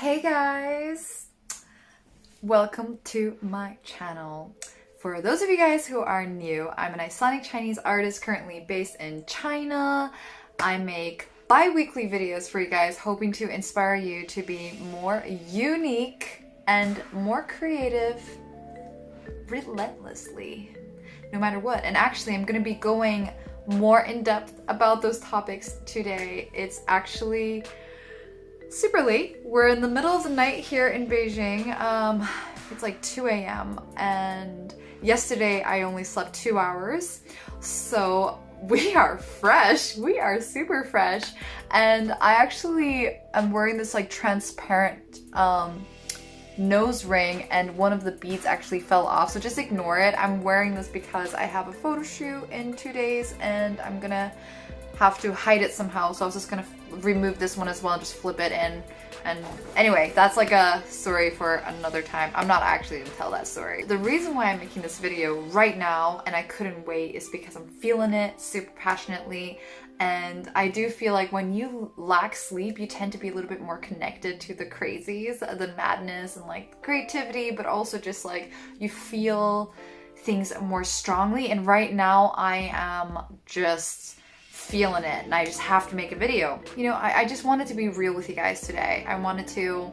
Hey guys, welcome to my channel. For those of you guys who are new, I'm an Icelandic Chinese artist currently based in China. I make bi-weekly videos for you guys, hoping to inspire you to be more unique and more creative relentlessly, no matter what. And actually, I'm going to be going more in depth about those topics today. It's actually super late. We're in the middle of the night here in Beijing. It's like 2 a.m. and yesterday I only slept 2 hours. So we are fresh. We are super fresh. And I actually am wearing this like transparent nose ring, and one of the beads actually fell off. So just ignore it. I'm wearing this because I have a photo shoot in 2 days and I'm gonna have to hide it somehow. So I was just gonna remove this one as well and just flip it in. And anyway, that's like a story for another time. I'm not actually gonna tell that story. The reason why I'm making this video right now and I couldn't wait is because I'm feeling it super passionately. And I do feel like when you lack sleep, you tend to be a little bit more connected to the crazies, the madness and like creativity, but also just like you feel things more strongly. And right now I am just feeling it and I just have to make a video. You know, I just wanted to be real with you guys today. I wanted to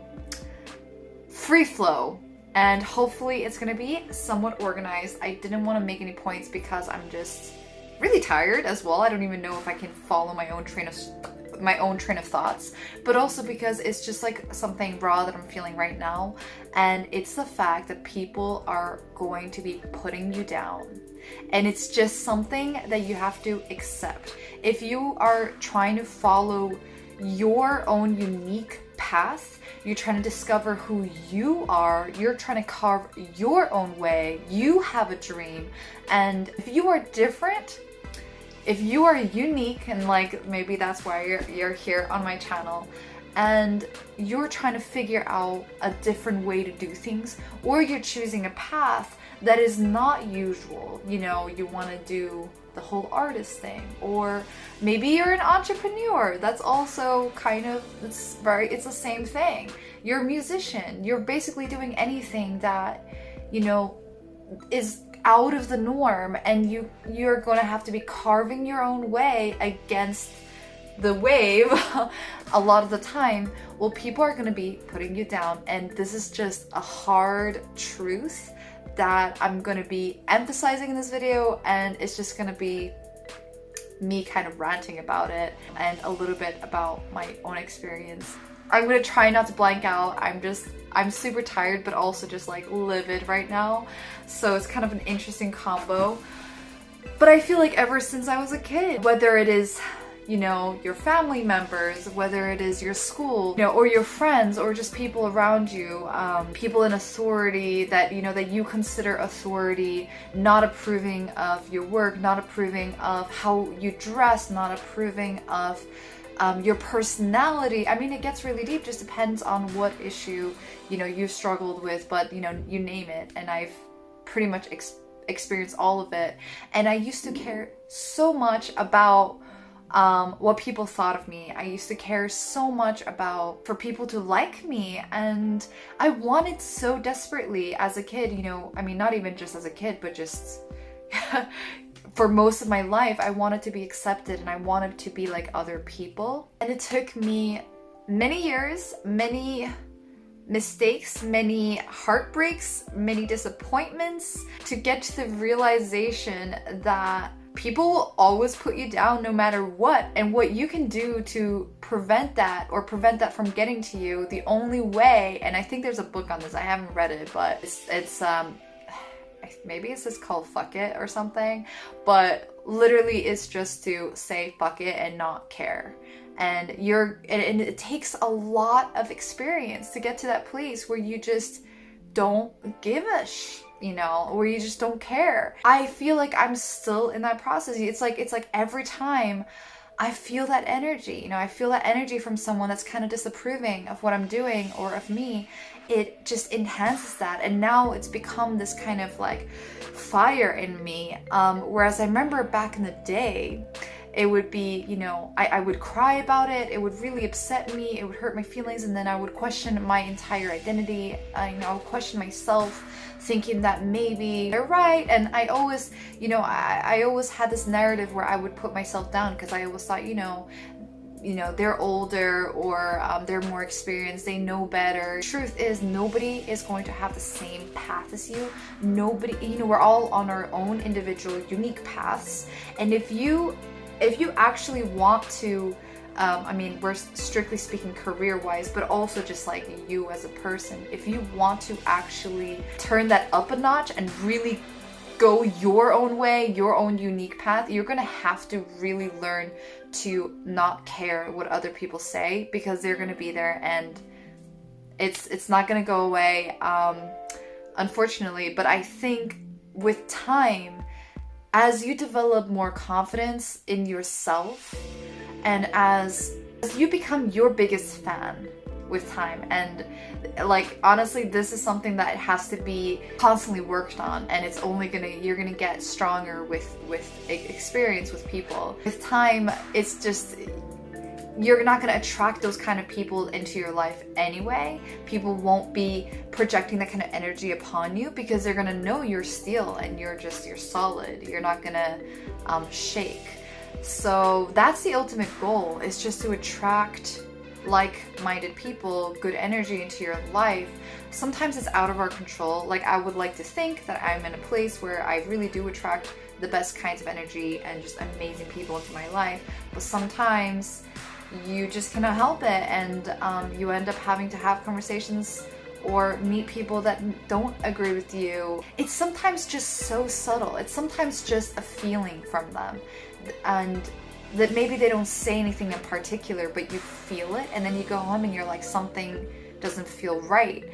free flow and hopefully it's gonna be somewhat organized. I didn't want to make any points because I'm just really tired as well. I don't even know if I can follow my own train of thoughts, but also because it's just like something raw that I'm feeling right now, and it's the fact that people are going to be putting you down. And it's just something that you have to accept. If you are trying to follow your own unique path, you're trying to discover who you are, you're trying to carve your own way, you have a dream, and if you are different, if you are unique, and like maybe that's why you're here on my channel, and you're trying to figure out a different way to do things, or you're choosing a path that is not usual, you know, you want to do the whole artist thing, or maybe you're an entrepreneur, that's also kind of, it's the same thing. You're a musician, you're basically doing anything that, you know, is out of the norm, and you're going to have to be carving your own way against the wave a lot of the time. Well, people are going to be putting you down, and this is just a hard truth that I'm going to be emphasizing in this video, and it's just going to be me kind of ranting about it and a little bit about my own experience. I'm going to try not to blank out. I'm super tired, but also just like livid right now. So it's kind of an interesting combo. But I feel like ever since I was a kid, whether it is, you know, your family members, whether it is your school, you know, or your friends, or just people around you, people in authority that, you know, that you consider authority, not approving of your work, not approving of how you dress, not approving of your personality. I mean, it gets really deep, just depends on what issue, you know, you've struggled with, but you know, you name it, and I've pretty much experienced all of it. And I used to care so much about what people thought of me. I used to care so much about for people to like me, and I wanted so desperately as a kid, you know, I mean, not even just as a kid, but just for most of my life, I wanted to be accepted and I wanted to be like other people. And it took me many years, many mistakes, many heartbreaks, many disappointments to get to the realization that people will always put you down no matter what, and what you can do to prevent that, or prevent that from getting to you, the only way, and I think there's a book on this, I haven't read it, but it's maybe it's just called Fuck It or something, but literally it's just to say fuck it and not care. And it takes a lot of experience to get to that place where you just don't give a you know, where you just don't care. I feel like I'm still in that process. It's like every time I feel that energy, you know, I feel that energy from someone that's kind of disapproving of what I'm doing or of me, it just enhances that. And now it's become this kind of like fire in me. Whereas I remember back in the day, it would be, you know, I would cry about it. It would really upset me. It would hurt my feelings. And then I would question my entire identity. I would question myself, thinking that maybe they're right. And I always, you know, I always had this narrative where I would put myself down because I always thought, you know, they're older, or they're more experienced, they know better. Truth is, nobody is going to have the same path as you. Nobody, you know, we're all on our own individual, unique paths. And if you actually want to, I mean, we're strictly speaking career-wise, but also just like you as a person, if you want to actually turn that up a notch and really go your own way, your own unique path, you're gonna have to really learn to not care what other people say, because they're gonna be there and it's not gonna go away, unfortunately. But I think with time, as you develop more confidence in yourself, and as you become your biggest fan with time, and like honestly, this is something that has to be constantly worked on, and it's only you're gonna get stronger with experience with people. With time, it's just, you're not going to attract those kind of people into your life anyway. People won't be projecting that kind of energy upon you because they're going to know you're steel and you're solid. You're not going to shake. So that's the ultimate goal, is just to attract like-minded people, good energy into your life. Sometimes it's out of our control. Like, I would like to think that I'm in a place where I really do attract the best kinds of energy and just amazing people into my life. But sometimes you just cannot help it, and you end up having to have conversations or meet people that don't agree with you. It's sometimes just so subtle. It's sometimes just a feeling from them, and that maybe they don't say anything in particular, but you feel it, and then you go home and you're like, something doesn't feel right.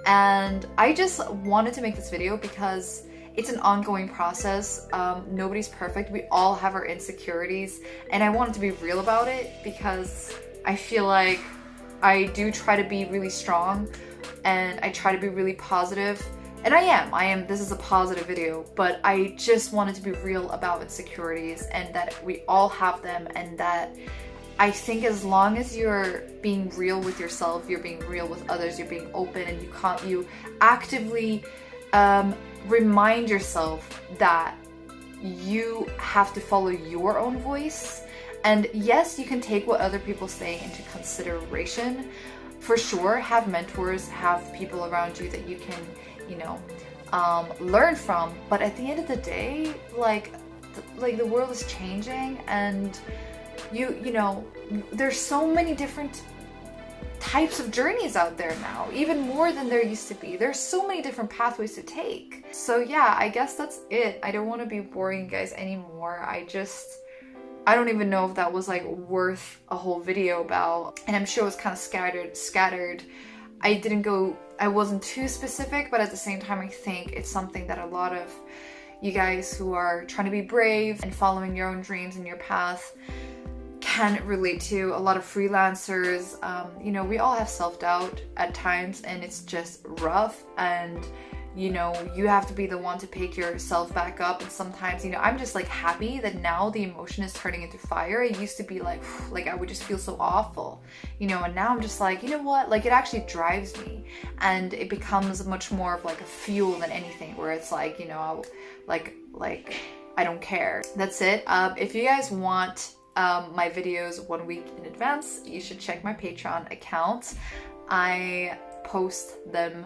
And I just wanted to make this video because it's an ongoing process. Nobody's perfect. We all have our insecurities, and I wanted to be real about it because I feel like I do try to be really strong, and I try to be really positive. And I am, this is a positive video, but I just wanted to be real about insecurities, and that we all have them, and that I think as long as you're being real with yourself, you're being real with others, you're being open, and you actively remind yourself that you have to follow your own voice. And yes, you can take what other people say into consideration. For sure, have mentors, have people around you that you can, learn from. But at the end of the day, like the world is changing, and there's so many different types of journeys out there now, even more than there used to be. There's so many different pathways to take. So yeah, I guess that's it. I don't want to be boring you guys anymore. I don't even know if that was like worth a whole video about, and I'm sure it was kind of scattered. I wasn't too specific, but at the same time, I think it's something that a lot of you guys who are trying to be brave and following your own dreams and your path can relate to. A lot of freelancers, we all have self-doubt at times, and it's just rough, and you have to be the one to pick yourself back up. And sometimes, I'm just like happy that now the emotion is turning into fire. It used to be like I would just feel so awful, and now I'm just like, you know what, like it actually drives me, and it becomes much more of like a fuel than anything, where it's like, I don't care. That's it. If you guys want my videos 1 week in advance, you should check my Patreon account. I post them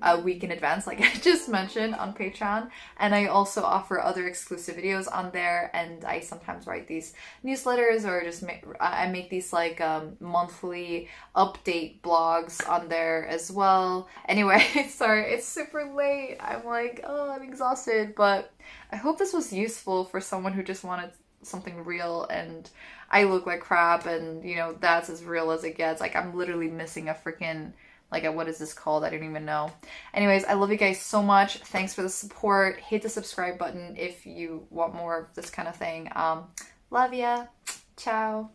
a week in advance, like I just mentioned, on Patreon, and I also offer other exclusive videos on there, and I sometimes write these newsletters, or just I make these like monthly update blogs on there as well. Anyway, sorry, it's super late. I'm like, oh, I'm exhausted, but I hope this was useful for someone who just wanted something real. And I look like crap, and that's as real as it gets. Like, I'm literally missing a freaking, what is this called? I don't even know. Anyways, I love you guys so much. Thanks for the support. Hit the subscribe button if you want more of this kind of thing. Love ya. Ciao.